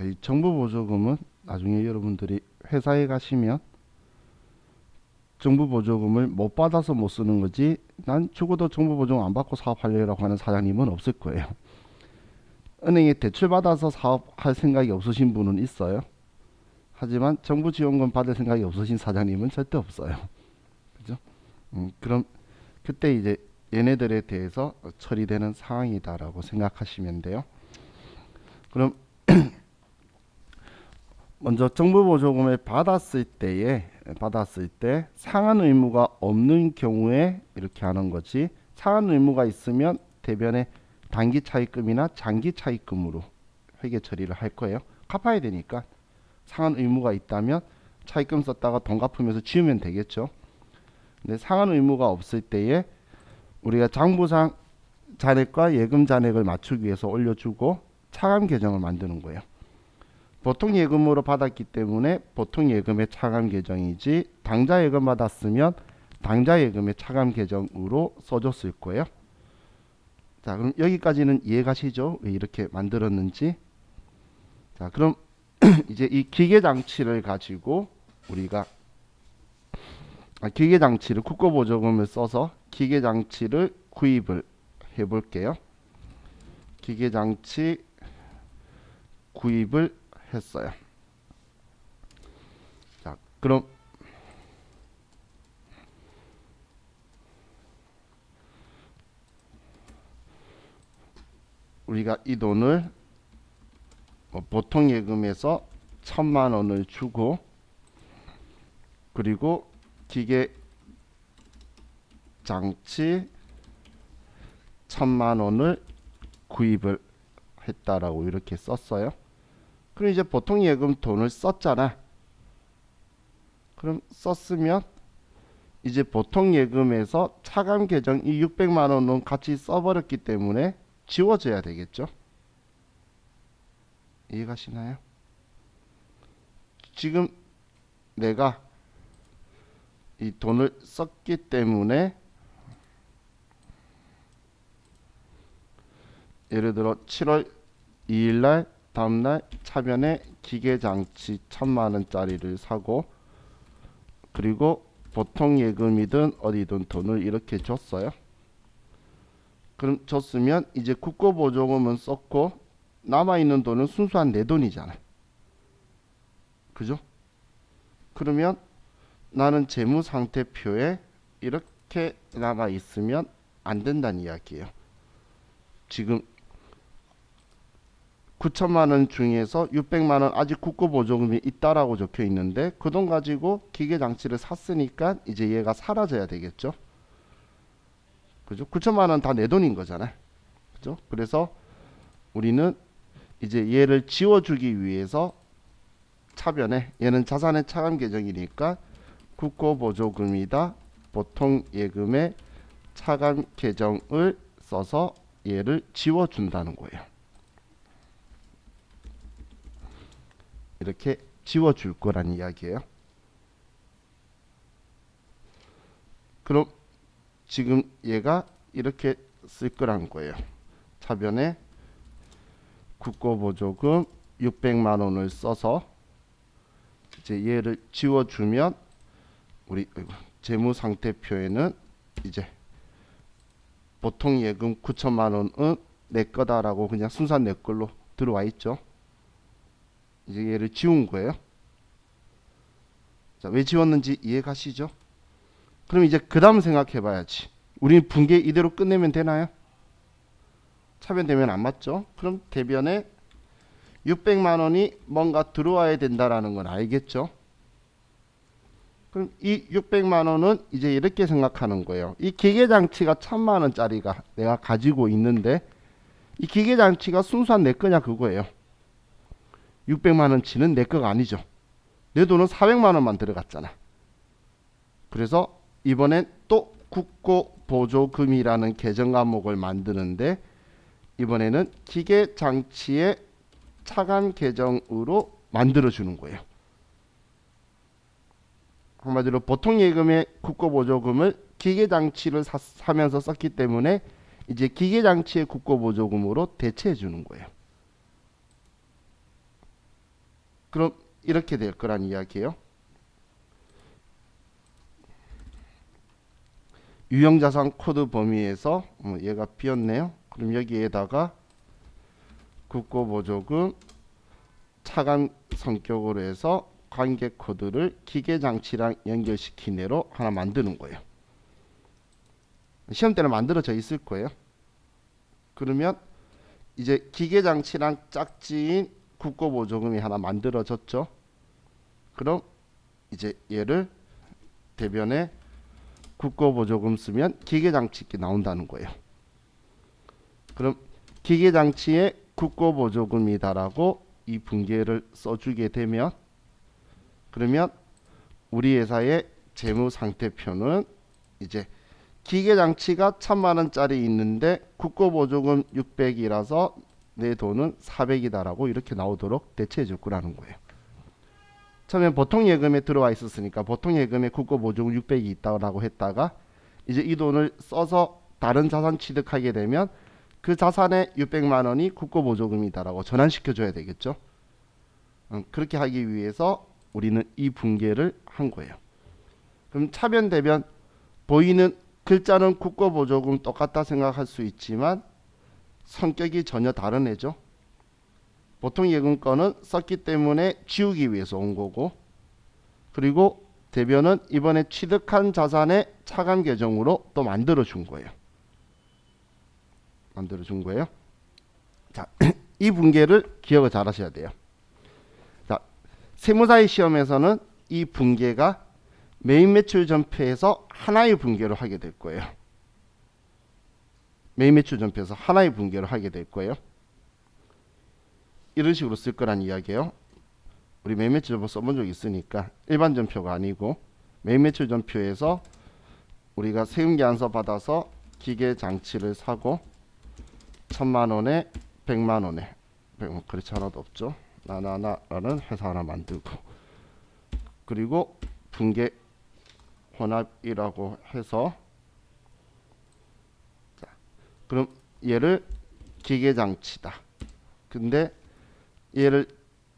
이 정부 보조금은 나중에 여러분들이 회사에 가시면 정부 보조금을 못 받아서 못 쓰는 거지, 난 죽어도 정부 보조금 안 받고 사업하려고 하는 사장님은 없을 거예요. 은행에 대출 받아서 사업할 생각이 없으신 분은 있어요. 하지만 정부 지원금 받을 생각이 없으신 사장님은 절대 없어요. 그죠? 그럼 그때 이제 얘네들에 대해서 처리되는 상황이다라고 생각하시면 돼요. 그럼 먼저 정부 보조금을 받았을 때 상한 의무가 없는 경우에 이렇게 하는 거지, 상한 의무가 있으면 대변에 단기 차입금이나 장기 차입금으로 회계 처리를 할 거예요. 갚아야 되니까. 상한 의무가 있다면 차입금 썼다가 돈 갚으면서 지우면 되겠죠. 근데 상한 의무가 없을 때에 우리가 장부상 잔액과 예금 잔액을 맞추기 위해서 올려주고 차감 계정을 만드는 거예요. 보통 예금으로 받았기 때문에 보통 예금의 차감 계정이지, 당좌 예금 받았으면 당좌 예금의 차감 계정으로 써줬을 거예요. 자, 그럼 여기까지는 이해가시죠? 왜 이렇게 만들었는지. 자, 그럼 이제 이 기계 장치를 가지고 우리가 기계 장치를 국고 보조금을 써서 기계 장치를 구입을 해 볼게요. 기계 장치 구입을 했어요. 자, 그럼 우리가 이 돈을 보통 예금에서 1,000만 원을 주고, 그리고 기계 장치 1,000만 원을 구입을 했다라고 이렇게 썼어요. 그럼 이제 보통 예금 돈을 썼잖아. 그럼 썼으면 이제 보통 예금에서 차감 계정 이 600만 원은 같이 써버렸기 때문에 지워져야 되겠죠. 이해가시나요? 지금 내가 이 돈을 썼기 때문에, 예를 들어 7월 2일 날 다음날 차변에 기계장치 1,000만 원짜리를 사고, 그리고 보통 예금이든 어디든 돈을 이렇게 줬어요. 그럼 줬으면 이제 국고보조금은 썼고 남아있는 돈은 순수한 내 돈이잖아. 그죠? 그러면 나는 재무상태표에 이렇게 남아있으면 안 된다는 이야기예요. 지금 9천만 원 중에서 600만 원 아직 국고보조금이 있다라고 적혀 있는데 그 돈 가지고 기계장치를 샀으니까 이제 얘가 사라져야 되겠죠. 그죠? 9천만 원 다 내 돈인 거잖아. 그죠? 그래서 우리는 이제 얘를 지워주기 위해서 차변에, 얘는 자산의 차감 계정이니까 국고보조금이다 보통 예금의 차감 계정을 써서 얘를 지워준다는 거예요. 이렇게 지워줄 거란 이야기예요. 그럼 지금 얘가 이렇게 쓸 거란 거예요. 차변에 국고보조금 600만 원을 써서 이제 얘를 지워주면 우리 재무상태표에는 이제 보통 예금 9천만 원은 내 거다라고 그냥 순수한 내 걸로 들어와 있죠. 이제 얘를 지운 거예요. 자, 왜 지웠는지 이해가시죠? 그럼 이제 그 다음 생각해 봐야지. 우리는 분계 이대로 끝내면 되나요? 차변되면 안 맞죠? 그럼 대변에 600만 원이 뭔가 들어와야 된다라는 건 알겠죠? 그럼 이 600만 원은 이제 이렇게 생각하는 거예요. 이 기계장치가 1,000만 원짜리가 내가 가지고 있는데 이 기계장치가 순수한 내 거냐 그거예요. 600만 원치는 내 거가 아니죠. 내 돈은 400만 원만 들어갔잖아. 그래서 이번엔 또 국고보조금이라는 계정 과목을 만드는데 이번에는 기계장치의 차감 계정으로 만들어주는 거예요. 한마디로 보통 예금의 국고보조금을 기계장치를 사면서 썼기 때문에 이제 기계장치의 국고보조금으로 대체해 주는 거예요. 그럼 이렇게 될 거란 이야기예요. 유형자산 코드 범위에서 얘가 비었네요. 그럼 여기에다가 국고보조금 차감 성격으로 해서 관계 코드를 기계장치랑 연결시키내로 하나 만드는 거예요. 시험 때는 만들어져 있을 거예요. 그러면 이제 기계장치랑 짝지인 국고보조금이 하나 만들어졌죠. 그럼 이제 얘를 대변에 국고보조금 쓰면 기계장치께 나온다는 거예요. 그럼 기계장치에 국고보조금이다라고 이 분계를 써주게 되면, 그러면 우리 회사의 재무상태표는 이제 기계장치가 1,000만원짜리 있는데 국고보조금 600이라서 내 돈은 400이다라고 이렇게 나오도록 대체해 줄 거라는 거예요. 처음엔 보통예금에 들어와 있었으니까 보통예금에 국고보조금 600이 있다고 했다가 이제 이 돈을 써서 다른 자산 취득하게 되면 그 자산의 600만원이 국고보조금이다라고 전환시켜 줘야 되겠죠. 그렇게 하기 위해서 우리는 이 분계를 한 거예요. 그럼 차변 대변 보이는 글자는 국고보조금 똑같다 생각할 수 있지만 성격이 전혀 다른 애죠. 보통 예금권은 썼기 때문에 지우기 위해서 온 거고, 그리고 대변은 이번에 취득한 자산의 차감 계정으로 또 만들어 준 거예요. 자, 이 분계를 기억을 잘 하셔야 돼요. 자, 세무사의 시험에서는 이 분계가 메인 매출 전표에서 하나의 분계로 하게 될 거예요. 메인 매출 전표에서 하나의 분계로 하게 될 거예요. 이런 식으로 쓸 거란 이야기예요. 우리 메인 매출 전표 써본 적 있으니까 일반 전표가 아니고 메인 매출 전표에서 우리가 세금계산서 받아서 기계 장치를 사고 1,000만원에 100만원에 그렇지 하나도 없죠. 나나나라는 회사 하나 만들고, 그리고 분계 혼합이라고 해서, 자, 그럼 얘를 기계장치다. 근데 얘를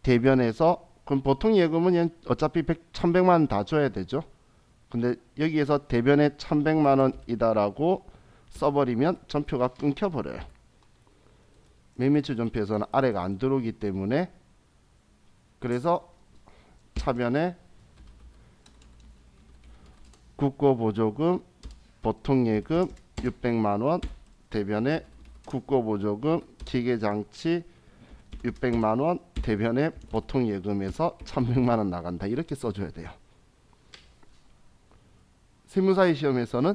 대변해서, 그럼 보통 예금은 어차피 1,100만원 다 줘야 되죠. 근데 여기에서 대변에 1,100만원이다라고 써버리면 전표가 끊겨버려요. 매매출 전표에서는 아래가 안 들어오기 때문에, 그래서 차변에 국고보조금 보통예금 600만원 대변에 국고보조금 기계장치 600만원 대변에 보통예금에서 1,100만원 나간다, 이렇게 써줘야 돼요. 세무사의 시험에서는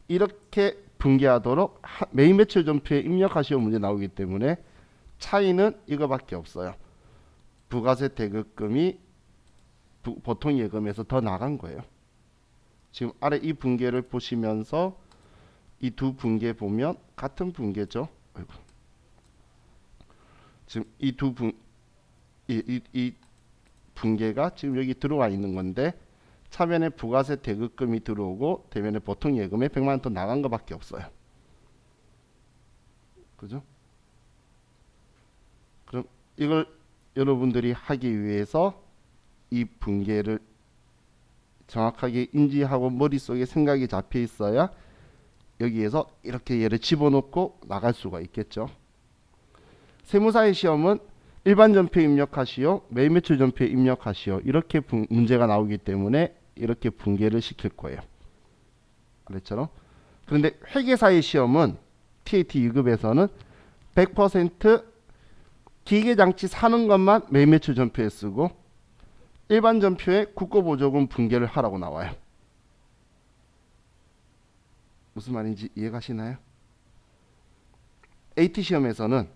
이렇게 분계하도록 메인 매출 전표에 입력하시오 문제 나오기 때문에 차이는 이거밖에 없어요. 부가세 대급금이 보통예금에서 더 나간 거예요. 지금 아래 이 분계를 보시면서 이 두 분계 보면 같은 분계죠. 지금 이 분계가 지금 여기 들어와 있는 건데, 차변에 부가세 대급금이 들어오고 대변에 보통예금에 100만원 더 나간 것밖에 없어요. 그죠? 그럼 이걸 여러분들이 하기 위해서 이 분계를 정확하게 인지하고 머릿속에 생각이 잡혀 있어야 여기에서 이렇게 얘를 집어넣고 나갈 수가 있겠죠. 세무사의 시험은 일반 전표에 입력하시오, 메인 매출 전표에 입력하시오, 이렇게 문제가 나오기 때문에 이렇게 분계를 시킬 거예요. 그랬죠? 그런데 회계사의 시험은 TAT 2급에서는 100% 기계장치 사는 것만 메인 매출 전표에 쓰고 일반 전표에 국고보조금 분계를 하라고 나와요. 무슨 말인지 이해가시나요? AT 시험에서는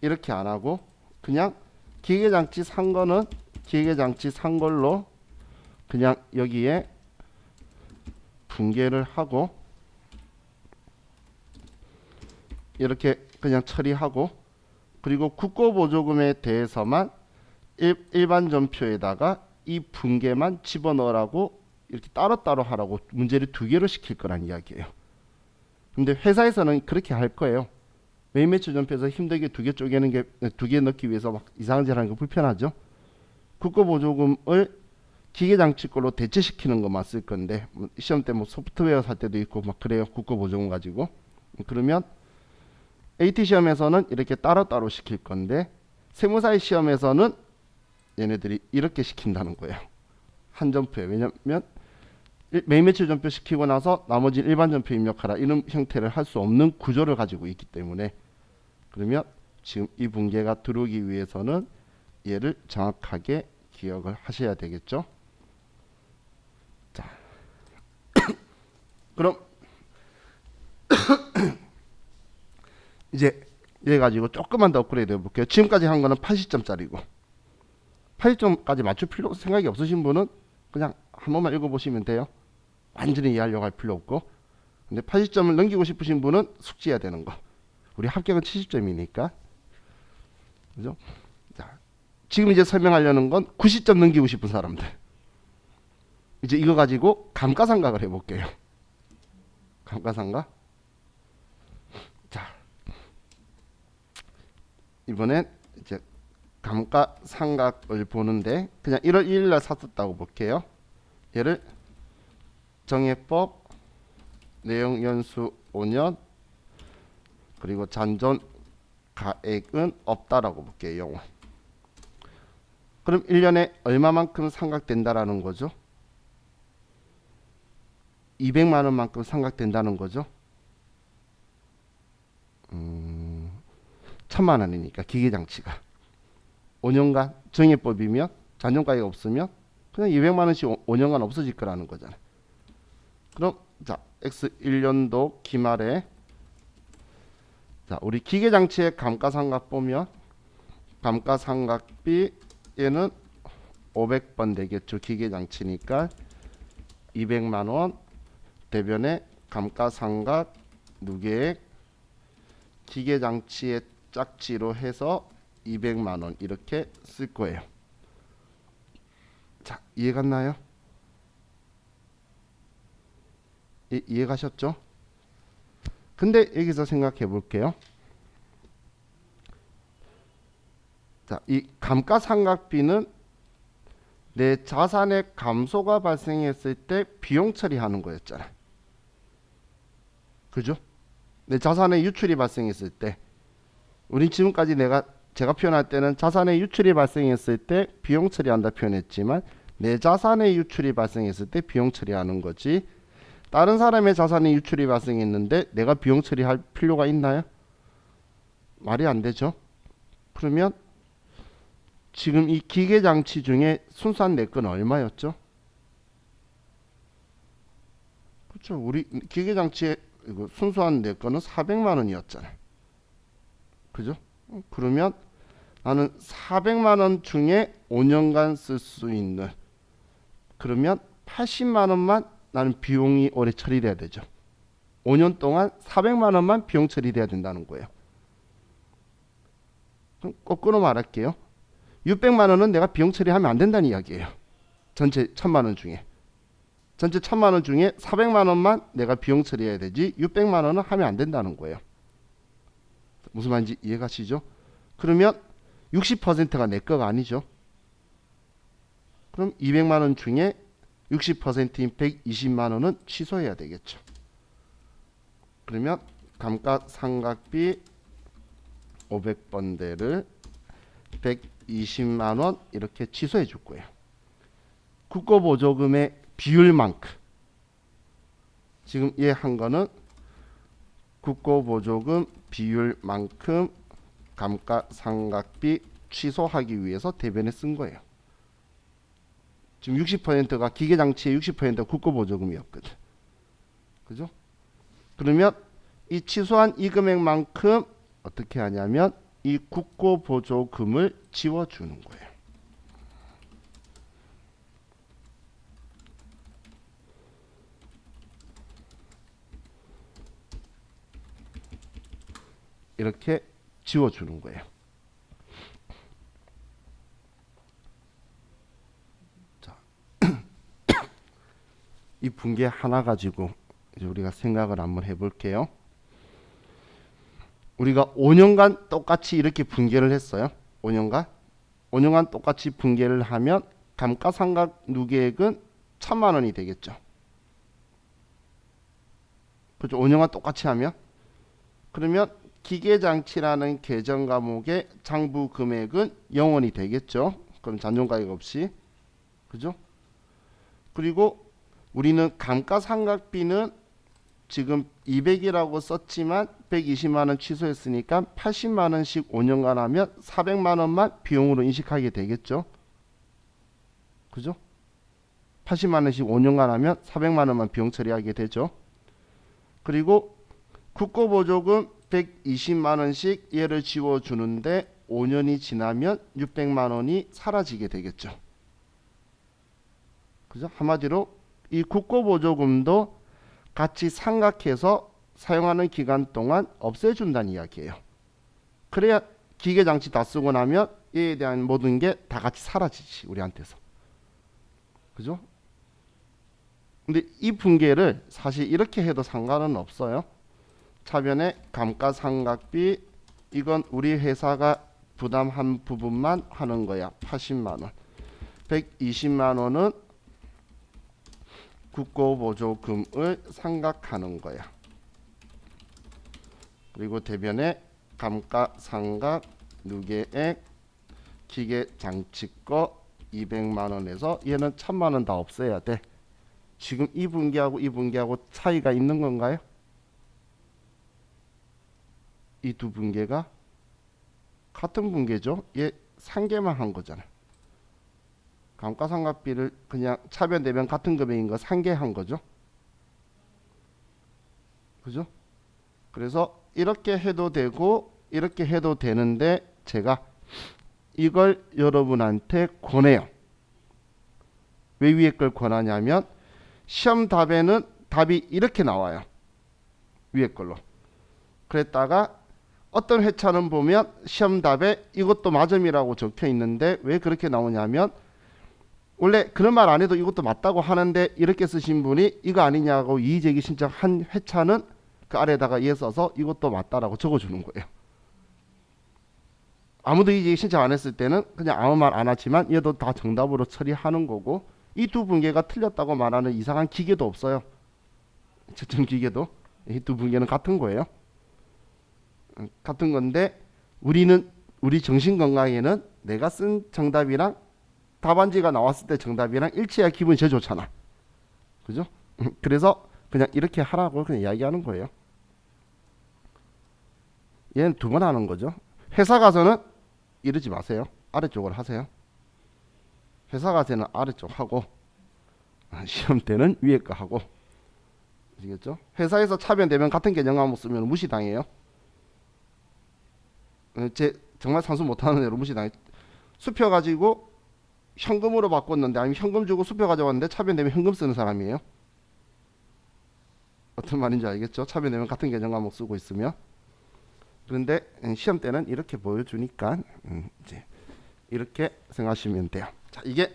이렇게 안 하고 그냥 기계장치 산 거는 기계장치 산 걸로 그냥 여기에 분계를 하고 이렇게 그냥 처리하고, 그리고 국고보조금에 대해서만 일반 전표에다가 이 분계만 집어넣으라고 이렇게 따로따로 하라고 문제를 두 개로 시킬 거란 이야기예요. 근데 회사에서는 그렇게 할 거예요. 메인 매출 전표에서 힘들게 두 개 쪼개는 게 두 개 넣기 위해서 막 이상한 짓 하는 거 불편하죠. 국고보조금을 기계장치 걸로 대체시키는 것만 쓸 건데 시험 때 뭐 소프트웨어 살 때도 있고 막 그래요. 국고보조금 가지고. 그러면 AT 시험에서는 이렇게 따로따로 시킬 건데 세무사의 시험에서는 얘네들이 이렇게 시킨다는 거예요. 한 점표에. 왜냐면 메인 매출 전표 시키고 나서 나머지 일반 전표 입력하라 이런 형태를 할 수 없는 구조를 가지고 있기 때문에 그러면 지금 이 분계가 들어오기 위해서는 얘를 정확하게 기억을 하셔야 되겠죠. 자, 그럼 이제 얘 가지고 조금만 더 업그레이드 해볼게요. 지금까지 한 거는 80점짜리고 80점까지 맞출 필요 생각이 없으신 분은 그냥 한 번만 읽어보시면 돼요. 완전히 이해하려고 할 필요 없고. 근데 80점을 넘기고 싶으신 분은 숙지해야 되는 거. 우리 합격은 70점이니까. 그죠? 자, 지금 이제 설명하려는 건 90점 넘기고 싶은 사람들. 이제 이거 가지고 감가상각을 해볼게요. 감가상각. 자, 이번엔 이제 감가상각을 보는데 그냥 1월 1일 날 샀었다고 볼게요. 얘를 정해법 내용 연수 5년 그리고 잔존 가액은 없다라고 볼게요. 영원. 그럼 1년에 얼마만큼 상각된다라는 거죠? 200만 원만큼 상각된다는 거죠. 1000만 원이니까 기계장치가 5년간 정해법이면 잔존가액 없으면 그냥 200만 원씩 5년간 없어질 거라는 거잖아요. 그럼 자 X 1년도 기말에 자 우리 기계장치의 감가상각 보면 감가상각비 얘는 500번 되겠죠. 기계장치니까 200만 원 대변에 감가상각 누계액 기계장치의 짝지로 해서 200만 원 이렇게 쓸 거예요. 자, 이해 갔나요? 이해 가셨죠? 근데 여기서 생각해 볼게요. 자, 이 감가상각비는 내 자산의 감소가 발생했을 때 비용 처리하는 거였잖아. 그죠? 내 자산의 유출이 발생했을 때 우린 지금까지 제가 표현할 때는 자산의 유출이 발생했을 때 비용 처리한다 표현했지만 내 자산의 유출이 발생했을 때 비용 처리하는 거지 다른 사람의 자산의 유출이 발생했는데 내가 비용 처리할 필요가 있나요? 말이 안 되죠. 그러면 지금 이 기계장치 중에 순수한 내 건 얼마였죠? 그렇죠. 우리 기계장치의 순수한 내 거는 400만 원이었잖아요. 그죠? 그러면 나는 400만 원 중에 5년간 쓸 수 있는 그러면 80만 원만 나는 비용이 올해 처리돼야 되죠. 5년 동안 400만 원만 비용 처리돼야 된다는 거예요. 그럼 거꾸로 말할게요. 600만 원은 내가 비용 처리하면 안 된다는 이야기예요. 전체 1000만 원 중에. 전체 1000만 원 중에 400만 원만 내가 비용 처리해야 되지 600만 원은 하면 안 된다는 거예요. 무슨 말인지 이해가시죠? 그러면 60%가 내 거가 아니죠. 그럼 200만 원 중에 60%인 120만 원은 취소해야 되겠죠. 그러면 감가상각비 500번대를 120만 원 이렇게 취소해 줄 거예요. 국고보조금의 비율만큼 지금 얘 한 거는 국고보조금 비율만큼 감가상각비 취소하기 위해서 대변에 쓴 거예요. 지금 60%가 기계장치의 60%가 국고보조금이었거든. 그죠? 그러면 이 취소한 이 금액만큼 어떻게 하냐면 이 국고보조금을 지워주는 거예요. 이렇게 지워주는 거예요. 자, 이 분계 하나 가지고 이제 우리가 생각을 한번 해볼게요. 우리가 5년간 똑같이 이렇게 분계를 했어요. 5년간 똑같이 분계를 하면 감가상각 누계액은 1,000만 원이 되겠죠. 그죠? 5년간 똑같이 하면. 그러면 기계장치라는 계정 과목의 장부 금액은 0원이 되겠죠. 그럼 잔존가액 없이. 그죠? 그리고 우리는 감가상각비는 지금 200이라고 썼지만 120만 원 취소했으니까 80만 원씩 5년간 하면 400만 원만 비용으로 인식하게 되겠죠. 그죠? 80만 원씩 5년간 하면 400만 원만 비용 처리하게 되죠. 그리고 국고보조금 120만 원씩 얘를 지워주는데 5년이 지나면 600만 원이 사라지게 되겠죠. 그죠? 한마디로 이 국고보조금도 같이 상각해서 사용하는 기간 동안 없애준다는 이야기예요. 그래야 기계장치 다 쓰고 나면 이에 대한 모든 게 다 같이 사라지지, 우리한테서. 그죠? 근데 이 분계를 사실 이렇게 해도 상관은 없어요. 차변에 감가상각비, 이건 우리 회사가 부담한 부분만 하는 거야. 80만 원. 120만 원은 국고보조금을 상각하는 거야. 그리고 대변에 감가상각 누계액 기계장치 거 200만 원에서 얘는 1,000만 원 다 없애야 돼. 지금 이 분계하고 이 분계하고 차이가 있는 건가요? 이 두 분계가 같은 분계죠. 얘 상계만 한 거잖아. 감가상각비를 그냥 차변 대변 같은 금액인 거 상계한 거죠. 그죠? 그래서 이렇게 해도 되고 이렇게 해도 되는데 제가 이걸 여러분한테 권해요. 왜 위에 걸 권하냐면 시험 답에는 답이 이렇게 나와요. 위에 걸로. 그랬다가 어떤 회차는 보면 시험 답에 이것도 맞음이라고 적혀 있는데 왜 그렇게 나오냐면 원래 그런 말 안 해도 이것도 맞다고 하는데 이렇게 쓰신 분이 이거 아니냐고 이의제기 신청한 회차는 그 아래다가 얘 써서 이것도 맞다라고 적어주는 거예요. 아무도 이의제기 신청 안 했을 때는 그냥 아무 말 안 하지만 얘도 다 정답으로 처리하는 거고 이 두 분계가 틀렸다고 말하는 이상한 기계도 없어요. 채점 기계도. 이 두 분계는 같은 거예요. 같은 건데 우리 정신건강에는 내가 쓴 정답이랑 답안지가 나왔을 때 정답이랑 일치해야 기분이 제일 좋잖아. 그죠? 그래서 그냥 이렇게 하라고 그냥 이야기하는 거예요. 얘는 두 번 하는 거죠. 회사 가서는 이러지 마세요. 아래쪽으로 하세요. 회사 가서는 아래쪽 하고 시험 때는 위에 거 하고. 아시겠죠? 회사에서 차변 대변 같은 개념 과목 쓰면 무시당해요. 제 정말 산수 못하는 애로 무시당해. 수표 가지고 현금으로 바꿨는데 아니면 현금 주고 수표 가져왔는데 차변 대변 현금 쓰는 사람이에요. 어떤 말인지 알겠죠? 차변 대변 같은 개념 과목 쓰고 있으면. 그런데 시험 때는 이렇게 보여주니까 이제 이렇게 생각하시면 돼요. 자, 이게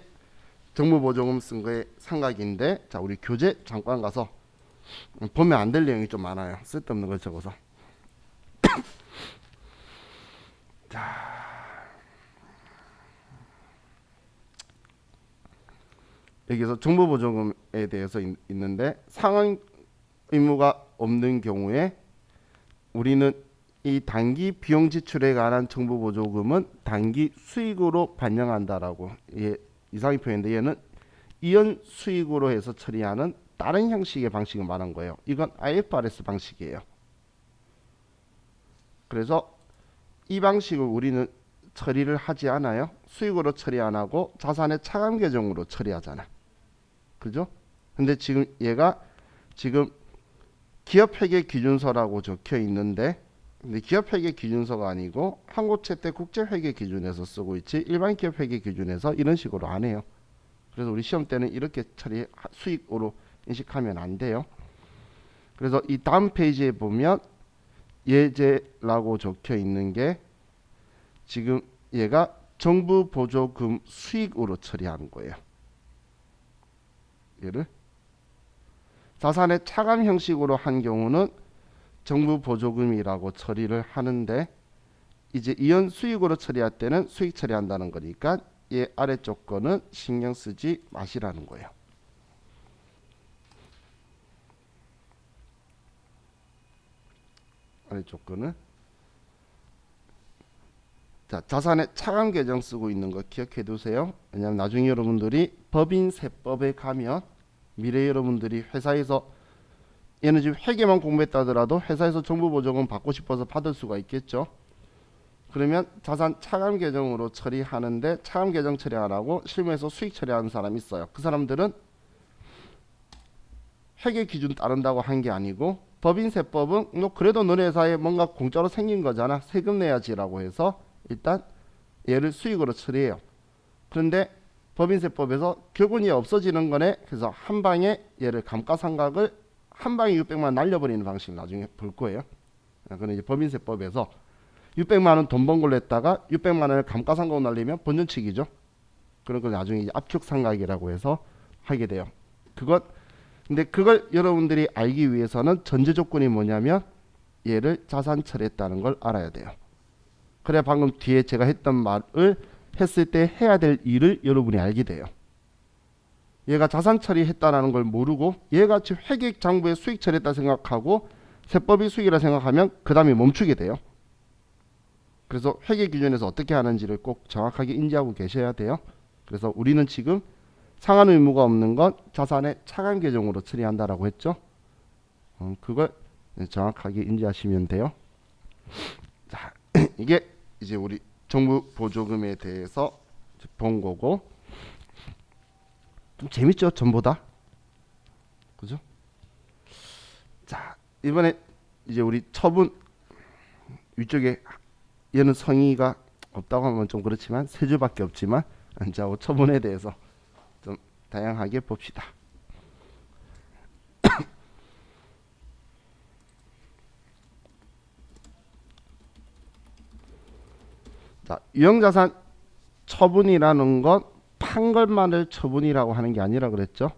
정부보조금 쓴 거의 상각인데, 자, 우리 교재 잠깐 가서 보면 안 될 내용이 좀 많아요. 쓸데없는 걸 적어서. 자, 여기서 정부보조금에 대해서 있는데 상환 의무가 없는 경우에 우리는 이 단기 비용 지출에 관한 정부보조금은 단기 수익으로 반영한다라고 이상의 표현인데 얘는 이연 수익으로 해서 처리하는 다른 형식의 방식을 말한 거예요. 이건 IFRS 방식이에요. 그래서 이 방식을 우리는 처리를 하지 않아요. 수익으로 처리 안 하고 자산의 차감 계정으로 처리하잖아. 그죠? 근데 지금 얘가 지금 기업회계 기준서라고 적혀 있는데 근데 기업회계 기준서가 아니고 한국채택 국제회계 기준에서 쓰고 있지 일반 기업회계 기준에서 이런 식으로 안 해요. 그래서 우리 시험 때는 이렇게 처리 수익으로 인식하면 안 돼요. 그래서 이 다음 페이지에 보면 예제라고 적혀 있는 게 지금 얘가 정부 보조금 수익으로 처리하는 거예요. 얘를 자산의 차감 형식으로 한 경우는 정부 보조금이라고 처리를 하는데 이제 이연 수익으로 처리할 때는 수익 처리한다는 거니까 이 아래쪽 거는 신경 쓰지 마시라는 거예요. 아래쪽 거는 자, 자산의 차감 계정 쓰고 있는 거 기억해 두세요. 왜냐하면 나중에 여러분들이 법인세법에 가면 미래 여러분들이 회사에서 얘는 지금 회계만 공부했다 하더라도 회사에서 정부 보조금 받고 싶어서 받을 수가 있겠죠. 그러면 자산 차감 계정으로 처리하는데 차감 계정 처리 안 하고 실무에서 수익 처리하는 사람이 있어요. 그 사람들은 회계 기준 따른다고 한 게 아니고 법인세법은 뭐 그래도 너네 회사에 뭔가 공짜로 생긴 거잖아. 세금 내야지라고 해서 일단 얘를 수익으로 처리해요. 그런데 법인세법에서 교군이 없어지는 거네. 그래서 한 방에 얘를 감가상각을 한 방에 600만 날려버리는 방식을 나중에 볼 거예요. 그건 이제 법인세법에서 600만 원 돈 번 걸로 했다가 600만 원을 감가상각으로 날리면 본전치기죠. 그런 걸 나중에 이제 압축상각이라고 해서 하게 돼요. 근데 그걸 여러분들이 알기 위해서는 전제 조건이 뭐냐면 얘를 자산 처리했다는 걸 알아야 돼요. 그래야 방금 뒤에 제가 했던 말을 했을 때 해야 될 일을 여러분이 알게 돼요. 얘가 자산 처리했다는 걸 모르고 얘가 지금 회계 장부에 수익 처리했다 생각하고 세법이 수익이라 생각하면 그 다음에 멈추게 돼요. 그래서 회계 기준에서 어떻게 하는지를 꼭 정확하게 인지하고 계셔야 돼요. 그래서 우리는 지금 상환 의무가 없는 건 자산의 차감 계정으로 처리한다라고 했죠. 그걸 정확하게 인지하시면 돼요. 자, 이게 이제 우리 정부 보조금에 대해서 본 거고 좀 재밌죠, 전보다. 그죠? 자, 이번에 이제 우리 처분 위쪽에 얘는 성의가 없다고 하면 좀 그렇지만 세 줄밖에 없지만 자, 처분에 대해서 좀 다양하게 봅시다. 자, 유형자산 처분이라는 건 판 것만을 처분이라고 하는 게 아니라 그랬죠.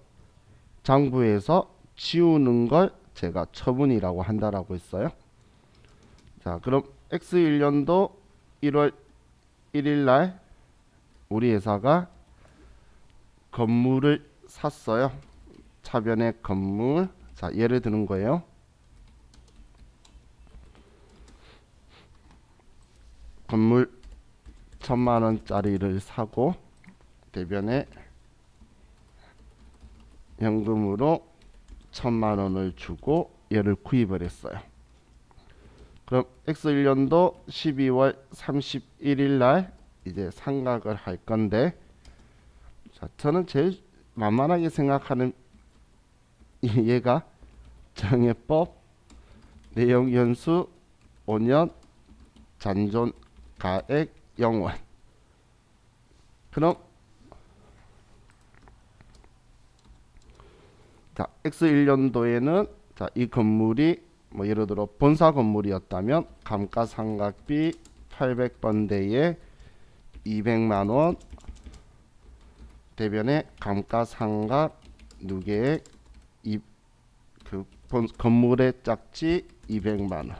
장부에서 지우는 걸 제가 처분이라고 한다라고 했어요. 자, 그럼 X1년도 1월 1일 날 우리 회사가 건물을 샀어요. 차변의 건물. 자, 예를 드는 거예요. 건물 1000만 원짜리를 사고 대변에 현금으로 1000만 원을 주고 얘를 구입을 했어요. 그럼 X1년도 12월 31일 날 이제 상각을 할 건데, 자, 저는 제일 만만하게 생각하는 얘가 정해법 내용 연수 5년 잔존 가액 0원. 그럼 자, X1년도에는 자, 이 건물이 뭐 예를 들어 본사 건물이었다면 감가상각비 800번대에 200만 원 대변에 감가상각 누계액 그 건물의 짝지 200만 원.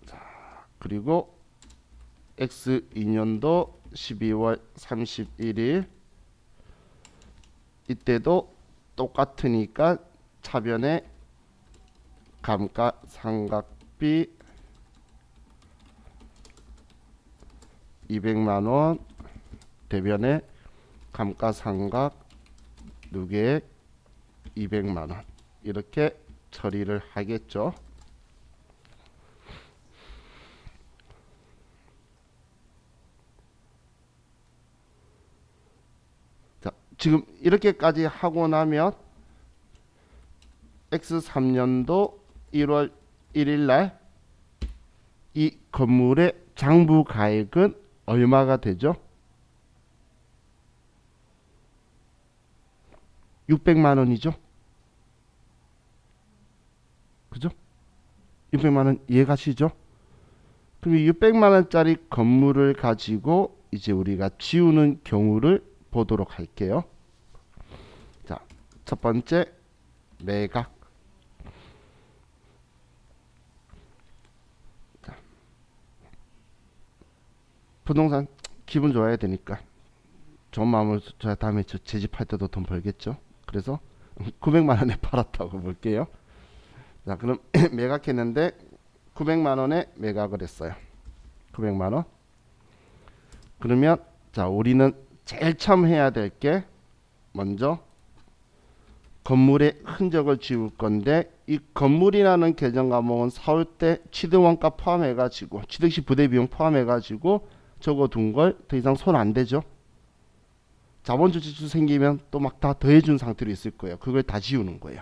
자, 그리고 X2년도 12월 31일 이때도 똑같으니까 차변에 감가상각비 200만 원 대변에 감가상각 누계액 200만 원 이렇게 처리를 하겠죠. 자, 지금 이렇게까지 하고 나면 X3년도 1월 1일 날 이 건물의 장부 가액은 얼마가 되죠? 600만 원이죠. 그죠? 600만 원 이해가시죠? 그럼 이 600만 원짜리 건물을 가지고 이제 우리가 지우는 경우를 보도록 할게요. 자, 첫 번째 매각. 부동산 기분 좋아야 되니까 좋은 마음을 줘야 다음에 저 재집할 때도 돈 벌겠죠. 그래서 900만 원에 팔았다고 볼게요. 자, 그럼 매각했는데 900만 원에 매각을 했어요. 900만 원. 그러면 자, 우리는 제일 처음 해야 될 게 먼저 건물의 흔적을 지울 건데, 이 건물이라는 계정 과목은 사올 때 취득원가 포함해 가지고 취득시 부대 비용 포함해 가지고 적어 둔 걸 더 이상 손 안 대죠. 자본주 지출 생기면 또 막 다 더해 준 상태로 있을 거예요. 그걸 다 지우는 거예요.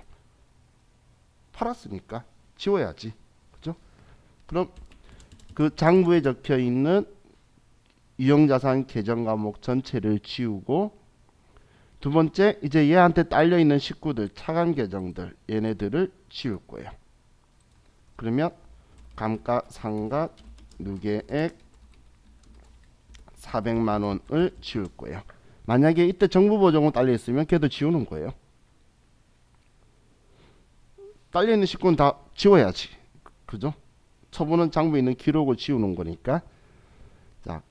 팔았으니까 지워야지. 그죠? 그럼 그 장부에 적혀 있는 유형자산 계정 과목 전체를 지우고, 두 번째 이제 얘한테 딸려 있는 식구들 차감 계정들 얘네들을 지울 거예요. 그러면 감가상각 누계액 400만 원을 지울 거예요. 만약에 이때 정부보조금 딸려 있으면 걔도 지우는 거예요. 딸려 있는 식구는 다 지워야지. 그죠? 처분은 장부에 있는 기록을 지우는 거니까. 자,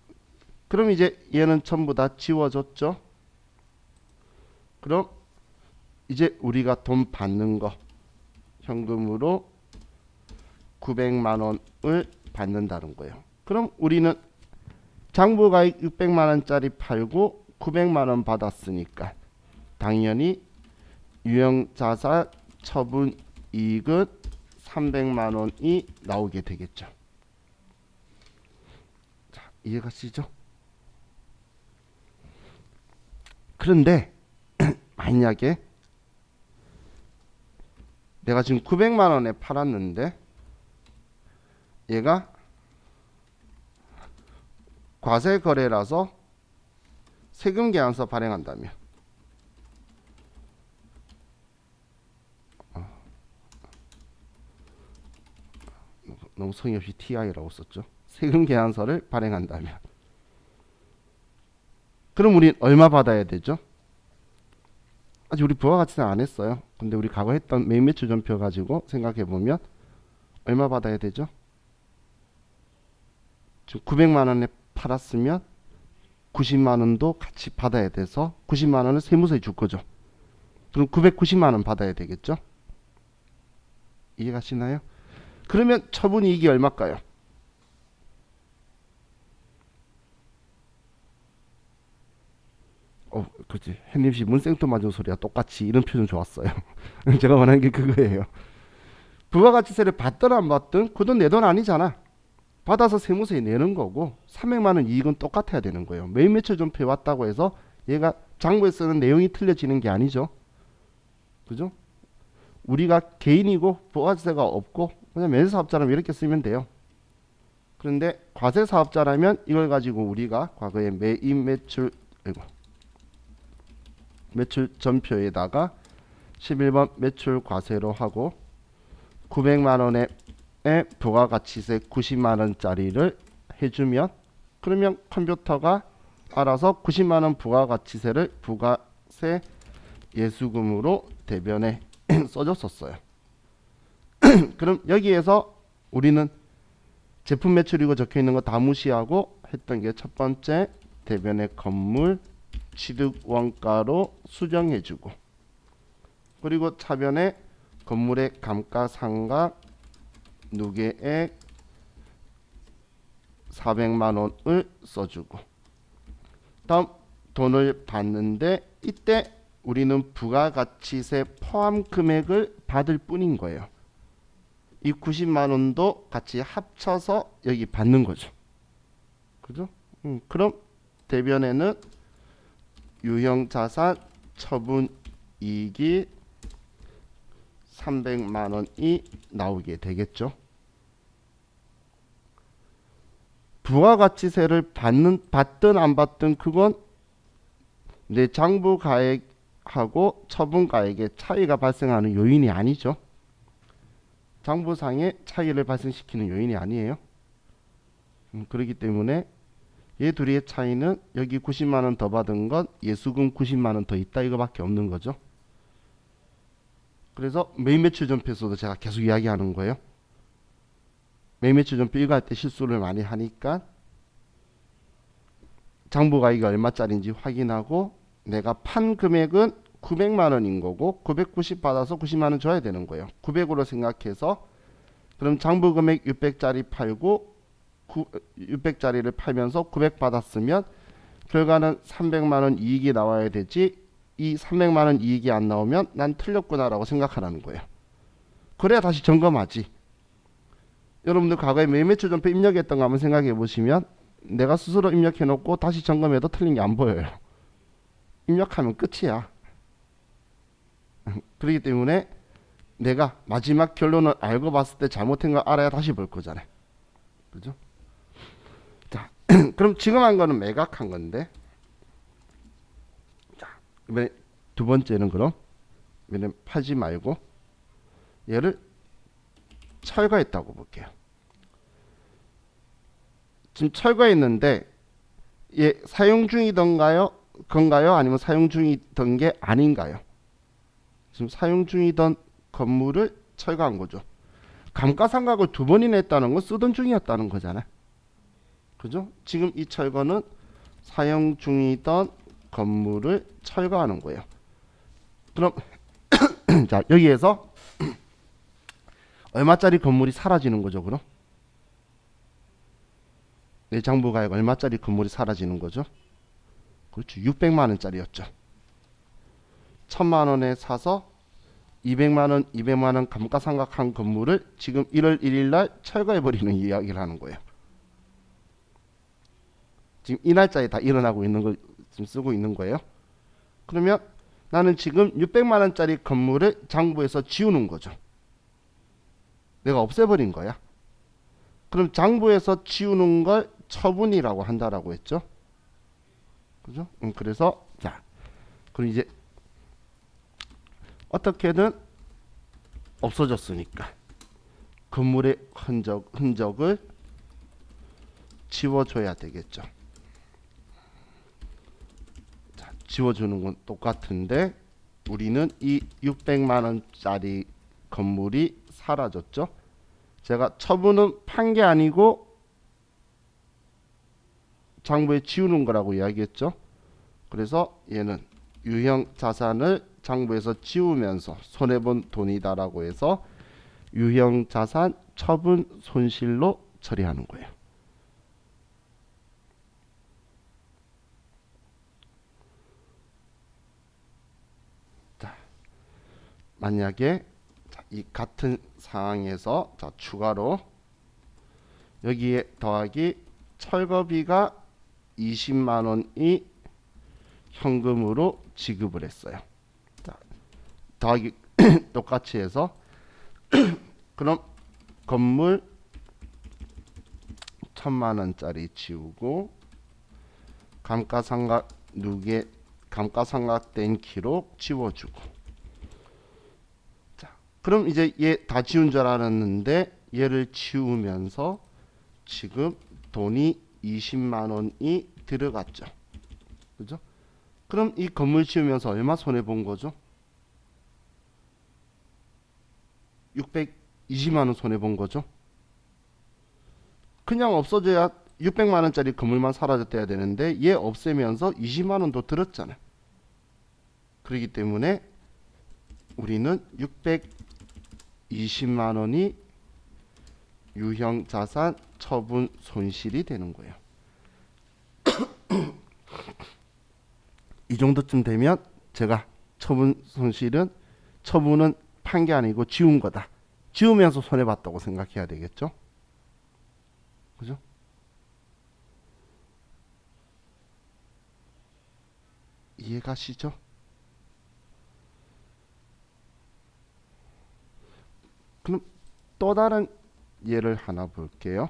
그럼 이제 얘는 전부 다 지워졌죠. 그럼 이제 우리가 돈 받는 거 현금으로 900만 원을 받는다는 거예요. 그럼 우리는 장부가액 600만 원짜리 팔고 900만 원 받았으니까 당연히 유형자산 처분 이익은 300만 원이 나오게 되겠죠. 자, 이해가시죠? 그런데 만약에 내가 지금 900만 원에 팔았는데 얘가 과세 거래라서 세금 계산서 발행한다면, 너무 성의 없이 TI라고 썼죠. 세금 계산서를 발행한다면, 그럼 우린 얼마 받아야 되죠? 아직 우리 부가가치세는 안 했어요. 근데 우리 과거 했던 매입 매출 전표 가지고 생각해 보면 얼마 받아야 되죠? 지금 900만 원에 팔았으면 90만 원도 같이 받아야 돼서 90만 원을 세무서에 줄 거죠. 그럼 990만 원 받아야 되겠죠? 이해가시나요? 그러면 처분이익이 얼마일까요? 그렇지. 햇님씨 문생도 맞은 소리야. 똑같이 이런 표현 좋았어요. 제가 원하는 게 그거예요. 부가가치세를 받든 안 받든 그 돈 내 돈 아니잖아. 받아서 세무서에 내는 거고 300만 원 이익은 똑같아야 되는 거예요. 매입 매출 전표에 왔다고 해서 얘가 장부에 쓰는 내용이 틀려지는 게 아니죠. 그죠? 우리가 개인이고 부가가치세가 없고 그냥 매매사업자라면 이렇게 쓰면 돼요. 그런데 과세사업자라면 이걸 가지고 우리가 과거에 매입 매출 매출 전표에다가 11번 매출 과세로 하고 900만 원의 부가가치세 90만 원짜리를 해주면, 그러면 컴퓨터가 알아서 90만 원 부가가치세를 부가세 예수금으로 대변에 써줬었어요. 그럼 여기에서 우리는 제품 매출이고 적혀 있는 거 다 무시하고 했던 게 첫 번째 대변의 건물 취득 원가로 수정해주고, 그리고 차변에 건물의 감가상각 누계액 400만 원을 써주고, 다음 돈을 받는데 이때 우리는 부가가치세 포함 금액을 받을 뿐인 거예요. 이 90만 원도 같이 합쳐서 여기 받는 거죠. 그죠? 그럼 대변에는 유형자산 처분 이익이 300만 원이 나오게 되겠죠. 부가가치세를 받든 안 받든 그건 내 장부가액하고 처분가액의 차이가 발생하는 요인이 아니죠. 장부상의 차이를 발생시키는 요인이 아니에요. 그렇기 때문에 얘 둘의 차이는 여기 90만 원 더 받은 건 예수금 90만 원 더 있다 이거밖에 없는 거죠. 그래서 매입 매출 전표에서도 제가 계속 이야기하는 거예요. 매입 매출 전표 이거 할 때 실수를 많이 하니까 장부가액이 얼마짜리인지 확인하고 내가 판 금액은 900만 원인 거고 990 받아서 90만 원 줘야 되는 거예요. 900으로 생각해서 그럼 장부 금액 600짜리 팔고 600짜리를 팔면서 900 받았으면 결과는 300만 원 이익이 나와야 되지. 이 300만 원 이익이 안 나오면 난 틀렸구나라고 생각하라는 거예요. 그래야 다시 점검하지. 여러분들 과거에 매매처 전표 입력했던 거 한번 생각해 보시면 내가 스스로 입력해 놓고 다시 점검해도 틀린 게 안 보여요. 입력하면 끝이야. 그렇기 때문에 내가 마지막 결론을 알고 봤을 때 잘못한 걸 알아야 다시 볼 거잖아요. 그죠? 자, 그럼 지금 한 거는 매각한 건데, 자, 이번에 두 번째는 그럼 이번에 팔지 말고 얘를 철거했다고 볼게요. 지금 철거했는데 얘 사용 중이던가요? 건가요? 아니면 사용 중이던 게 아닌가요? 지금 사용 중이던 건물을 철거한 거죠. 감가상각을 두 번이나 했다는 건 쓰던 중이었다는 거잖아요. 그죠? 지금 이 철거는 사용 중이던 건물을 철거하는 거예요. 그럼 자, 여기에서 얼마짜리 건물이 사라지는 거죠, 그럼? 내 장부가액 얼마짜리 건물이 사라지는 거죠? 그렇죠. 600만 원짜리였죠. 1000만 원에 사서 200만 원, 200만 원 감가상각한 건물을 지금 1월 1일 날 철거해 버리는 이야기를 하는 거예요. 지금 이 날짜에 다 일어나고 있는 걸 지금 쓰고 있는 거예요. 그러면 나는 지금 600만 원짜리 건물을 장부에서 지우는 거죠. 내가 없애버린 거야. 그럼 장부에서 지우는 걸 처분이라고 한다라고 했죠. 그죠? 그래서 자, 그럼 이제 어떻게든 없어졌으니까 건물의 흔적을 지워줘야 되겠죠. 자, 지워주는 건 똑같은데 우리는 이 600만 원짜리 건물이 사라졌죠. 제가 처분은 판 게 아니고 장부에 지우는 거라고 이야기했죠. 그래서 얘는 유형 자산을 장부에서 지우면서 손해본 돈이다라고 해서 유형 자산 처분 손실로 처리하는 거예요. 자, 만약에 이 같은 상황에서 자, 추가로 여기에 더하기 철거비가 20만 원이 현금으로 지급을 했어요. 자, 더하기 똑같이 해서 그럼 건물 1000만 원짜리 지우고 감가상각 누계 감가상각된 기록 지워주고. 자, 그럼 이제 얘 다 지운 줄 알았는데 얘를 지우면서 지금 돈이 20만 원이 들어갔죠. 그죠? 그럼 이 건물 지으면서 얼마 손해 본 거죠? 620만 원 손해 본 거죠. 그냥 없어져야 600만 원짜리 건물만 사라졌대야 되는데 얘 없애면서 20만 원도 들었잖아요. 그렇기 때문에 우리는 620만 원이 유형 자산 처분 손실이 되는 거예요. 이 정도쯤 되면 제가 처분 손실은 처분은 판 게 아니고 지운 거다. 지우면서 손해봤다고 생각해야 되겠죠. 그죠? 이해가시죠? 그럼 또 다른 예를 하나 볼게요.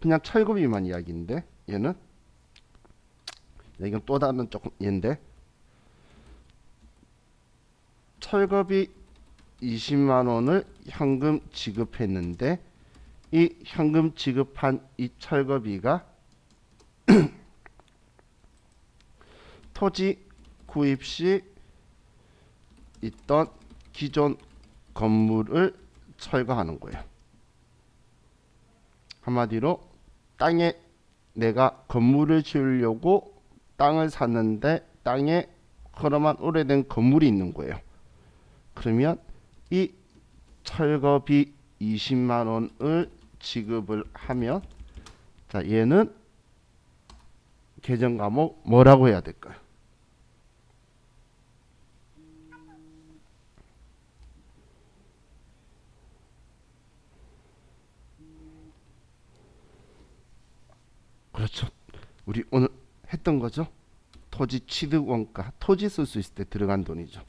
그냥 철거비만 이야기인데 얘는 이건 또 다른 조금 얘인데 철거비 20만 원을 현금 지급했는데 이 현금 지급한 이 철거비가 토지 구입 시 있던 기존 건물을 철거하는 거예요. 한마디로 땅에 내가 건물을 지으려고 땅을 샀는데 땅에 허름한 오래된 건물이 있는 거예요. 그러면 이 철거비 20만 원을 지급을 하면 자 얘는 계정 과목 뭐라고 해야 될까요? 그렇죠. 우리 오늘 했던 거죠. 토지 취득 원가, 토지 쓸 수 있을 때 들어간 돈이죠.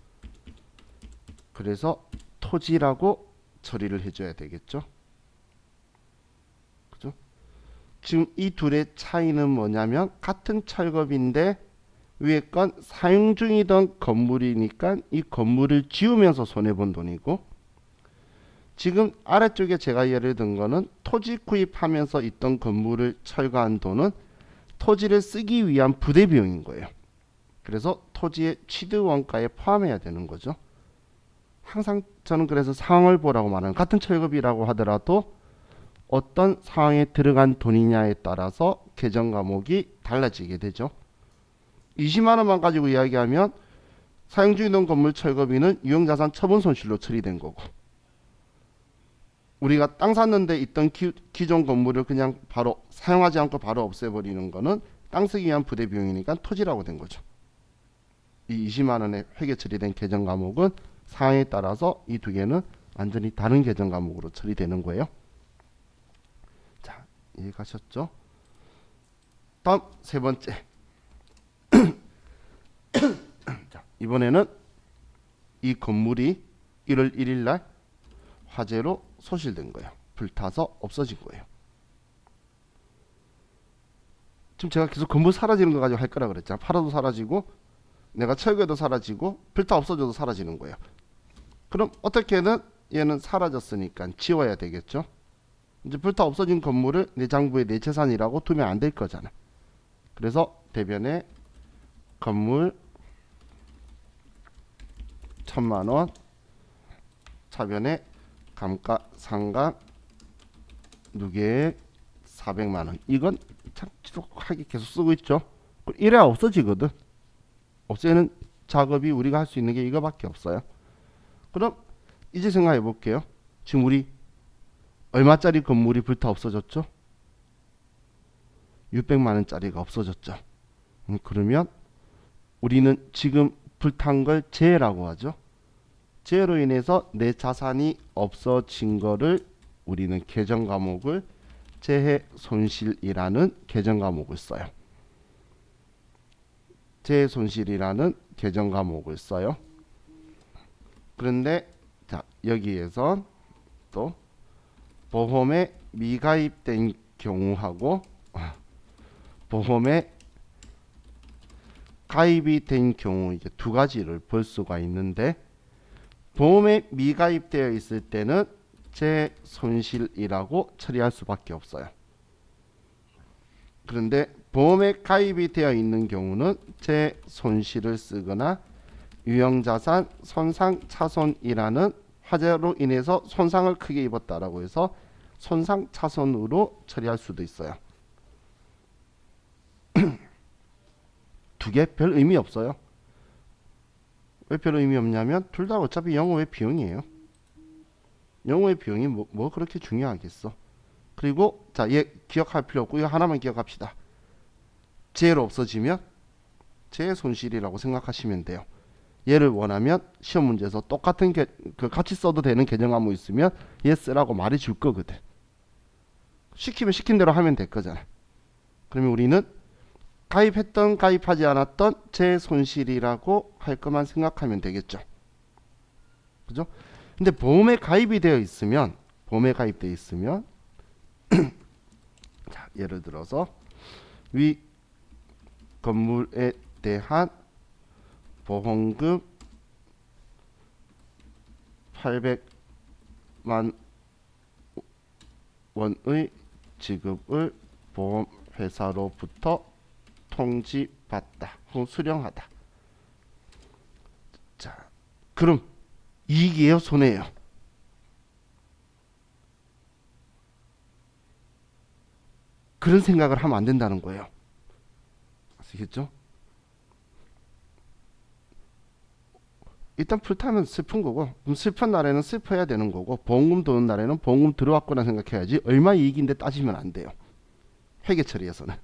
그래서 토지라고 처리를 해줘야 되겠죠. 그죠? 지금 이 둘의 차이는 뭐냐면 같은 철거비인데 위에 건 사용 중이던 건물이니까 이 건물을 지으면서 손해본 돈이고, 지금 아래쪽에 제가 예를 든 거는 토지 구입하면서 있던 건물을 철거한 돈은 토지를 쓰기 위한 부대 비용인 거예요. 그래서 토지의 취득 원가에 포함해야 되는 거죠. 항상 저는 그래서 상황을 보라고 말하는, 같은 철거비라고 하더라도 어떤 상황에 들어간 돈이냐에 따라서 계정 과목이 달라지게 되죠. 20만 원만 가지고 이야기하면 사용 중이던 건물 철거비는 유형자산 처분 손실로 처리된 거고, 우리가 땅 샀는데 있던 기존 건물을 그냥 바로 사용하지 않고 바로 없애버리는 거는 땅 쓰기 위한 부대 비용이니까 토지라고 된 거죠. 이 20만 원의 회계 처리된 계정 과목은 상황에 따라서 이 두 개는 완전히 다른 계정 과목으로 처리되는 거예요. 자, 이해 가셨죠? 다음 세 번째. 자, 이번에는 이 건물이 1월 1일 날 화재로 소실된 거예요. 불타서 없어진 거예요. 지금 제가 계속 건물 사라지는 거 가지고 할 거라 그랬잖아. 팔아도 사라지고 내가 철거해도 사라지고 불타 없어져도 사라지는 거예요. 그럼 어떻게든 얘는 사라졌으니까 지워야 되겠죠. 이제 불타 없어진 건물을 내 장부에 내 재산이라고 두면 안 될 거잖아. 그래서 대변에 건물 1000만 원, 차변에 감가상각 누계액 400만 원. 이건 참 지속하게 계속 쓰고 있죠. 이래야 없어지거든. 없애는 작업이 우리가 할 수 있는 게 이거밖에 없어요. 그럼 이제 생각해 볼게요. 지금 우리 얼마짜리 건물이 불타 없어졌죠? 600만 원짜리가 없어졌죠. 그러면 우리는 지금 불탄 걸 재해라고 하죠. 재해로 인해서 내 자산이 없어진 거를 우리는 계정 과목을 재해 손실이라는 계정 과목을 써요. 재해 손실이라는 계정 과목을 써요. 그런데 자, 여기에서 또 보험에 미가입된 경우하고 보험에 가입이 된 경우 이제 두 가지를 볼 수가 있는데, 보험에 미가입되어 있을 때는 재손실이라고 처리할 수밖에 없어요. 그런데 보험에 가입이 되어 있는 경우는 재손실을 쓰거나 유형자산 손상차손이라는 화재로 인해서 손상을 크게 입었다라고 해서 손상차손으로 처리할 수도 있어요. 두 개 별 의미 없어요. 왜 별 의미 없냐면 둘 다 어차피 영업의 비용이에요. 영업의 비용이 뭐 그렇게 중요하겠어. 그리고 자, 얘 기억할 필요 없고 이거 하나만 기억합시다. 재해로 없어지면 재해 손실이라고 생각하시면 돼요. 얘를 원하면 시험 문제에서 똑같은 그 같이 써도 되는 계정 과목 있으면 얘 쓰라고 말해줄 거거든. 시키면 시킨 대로 하면 될 거잖아. 그러면 우리는 가입했던 가입하지 않았던 재 손실이라고 할 것만 생각하면 되겠죠. 그죠? 근데 보험에 가입이 되어 있으면 자, 예를 들어서 위 건물에 대한 보험금 800만 원의 지급을 보험회사로부터 통지받다 혹은 수령하다. 자, 그럼 이익이에요, 손해예요? 그런 생각을 하면 안 된다는 거예요. 아시겠죠? 일단 불타면 슬픈 거고, 그럼 슬픈 날에는 슬퍼야 되는 거고, 보험금 도는 날에는 보험금 들어왔구나 생각해야지 얼마 이익인데 따지면 안 돼요. 회계 처리에서는.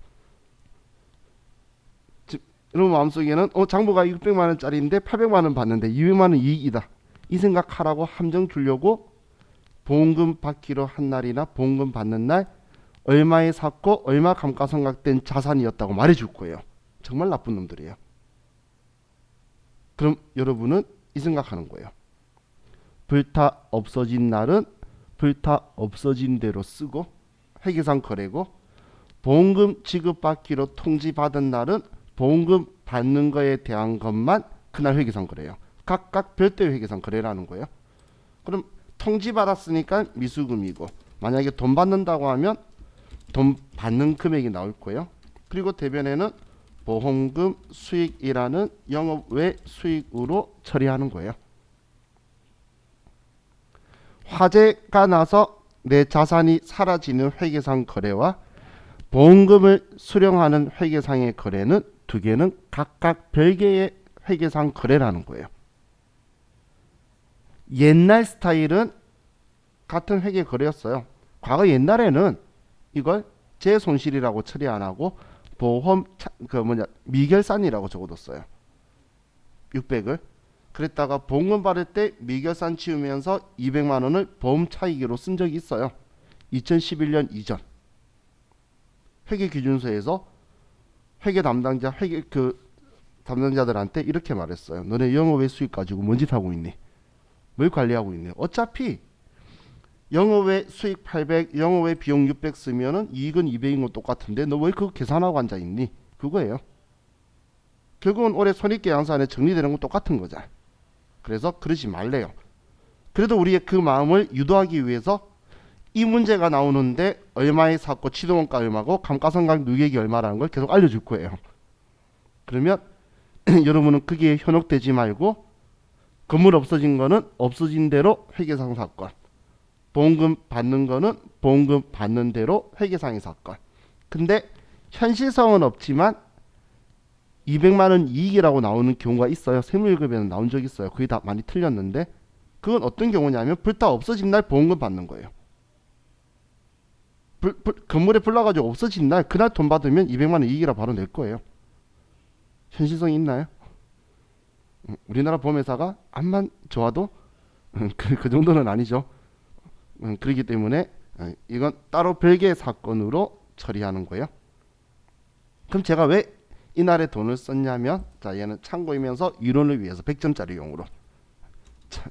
여러분 마음속에는 장부가 600만 원짜리인데 800만 원 받는데 200만 원 이익이다, 이 생각하라고 함정 주려고 보험금 받기로 한 날이나 보험금 받는 날 얼마에 샀고 얼마 감가상각된 자산이었다고 말해줄 거예요. 정말 나쁜 놈들이에요. 그럼 여러분은 이 생각하는 거예요. 불타 없어진 날은 불타 없어진 대로 쓰고 회계상 거래고, 보험금 지급받기로 통지받은 날은 보험금 받는 거에 대한 것만 그날 회계상 거래요. 각각 별도의 회계상 거래라는 거예요. 그럼 통지받았으니까 미수금이고, 만약에 돈 받는다고 하면 돈 받는 금액이 나올 거예요. 그리고 대변에는 보험금 수익이라는 영업 외 수익으로 처리하는 거예요. 화재가 나서 내 자산이 사라지는 회계상 거래와 보험금을 수령하는 회계상의 거래는 두 개는 각각 별개의 회계상 거래라는 거예요. 옛날 스타일은 같은 회계 거래였어요. 과거 옛날에는 이걸 제 손실이라고 처리 안 하고 보험 미결산이라고 적어뒀어요. 600을. 그랬다가 보험금 받을 때 미결산 치우면서 200만 원을 보험 차익으로 쓴 적이 있어요. 2011년 이전. 회계기준서에서 회계 담당자 담당자들한테 이렇게 말했어요. 너네 영업외 수익 가지고 뭔 짓 하고 있니? 뭘 관리하고 있니? 어차피 영업외 수익 800, 영업외 비용 600 쓰면은 이익은 200인 건 똑같은데 너 왜 그거 계산하고 앉아 있니? 그거예요. 결국은 올해 손익계양서안에 정리되는 건 똑같은 거죠. 그래서 그러지 말래요. 그래도 우리의 그 마음을 유도하기 위해서 이 문제가 나오는데 얼마에 샀고 취득원가 얼마고 감가상각 누계액이 얼마라는 걸 계속 알려줄 거예요. 그러면 여러분은 그게 현혹되지 말고, 건물 없어진 거는 없어진 대로 회계상 사건, 보험금 받는 거는 보험금 받는 대로 회계상의 사건. 근데 현실성은 없지만 200만 원 이익이라고 나오는 경우가 있어요. 세무일급에는 나온 적이 있어요. 그게 다 많이 틀렸는데, 그건 어떤 경우냐면 불타 없어진 날 보험금 받는 거예요. 건물에 불나가지고 없어진 날 그날 돈 받으면 200만 원 이익이라 바로 낼 거예요. 현실성이 있나요? 우리나라 보험회사가 암만 좋아도 그 정도는 아니죠. 그렇기 때문에 이건 따로 별개의 사건으로 처리하는 거예요. 그럼 제가 왜 이날에 돈을 썼냐면, 자, 얘는 참고이면서 이론을 위해서 100점짜리 용으로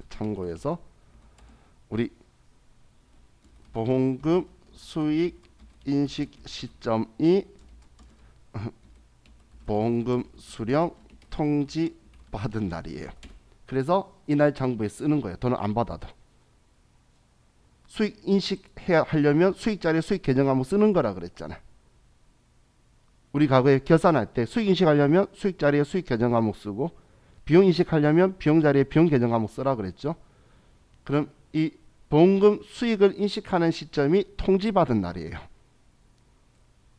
참고해서 우리 보험금 수익 인식 시점이 보험금 수령 통지 받은 날이에요. 그래서 이날 장부에 쓰는 거예요. 돈을 안 받아도. 수익 인식해야 하려면 수익 자리에 수익 계정 과목 쓰는 거라 그랬잖아. 우리 과거에 결산할 때 수익 인식하려면 수익 자리에 수익 계정 과목 쓰고, 비용 인식하려면 비용 자리에 비용 계정 과목 쓰라 그랬죠. 그럼 이 보험금 수익을 인식하는 시점이 통지받은 날이에요.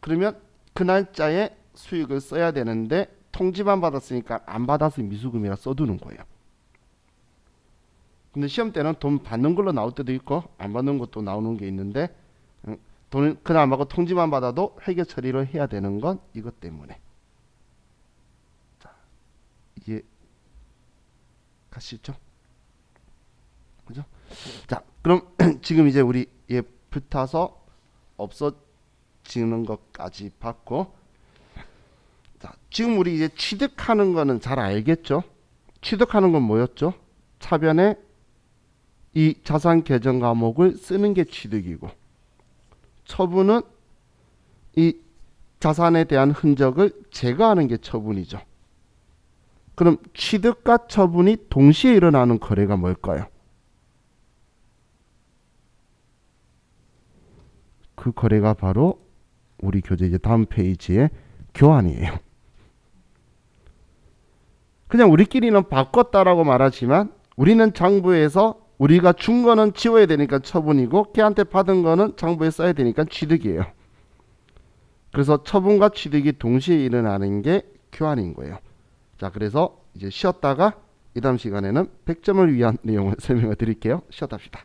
그러면 그 날짜에 수익을 써야 되는데 통지만 받았으니까 안 받아서 미수금이라 써두는 거예요. 근데 시험 때는 돈 받는 걸로 나올 때도 있고 안 받는 것도 나오는 게 있는데, 돈을 그날 안 받고 통지만 받아도 회계 처리를 해야 되는 건 이것 때문에. 자, 이해 가시죠? 그죠? 자, 그럼 지금 이제 우리 얘 불타서 없어지는 것까지 봤고, 자, 지금 우리 이제 취득하는 거는 잘 알겠죠? 취득하는 건 뭐였죠? 차변에 이 자산 계정 과목을 쓰는 게 취득이고, 처분은 이 자산에 대한 흔적을 제거하는 게 처분이죠. 그럼 취득과 처분이 동시에 일어나는 거래가 뭘까요? 그 거래가 바로 우리 교재 이제 다음 페이지의 교환이에요. 그냥 우리끼리는 바꿨다라고 말하지만 우리는 장부에서 우리가 준 거는 지워야 되니까 처분이고, 걔한테 받은 거는 장부에 써야 되니까 취득이에요. 그래서 처분과 취득이 동시에 일어나는 게 교환인 거예요. 자, 그래서 이제 쉬었다가 이 다음 시간에는 100점을 위한 내용을 설명해 드릴게요. 쉬었답시다.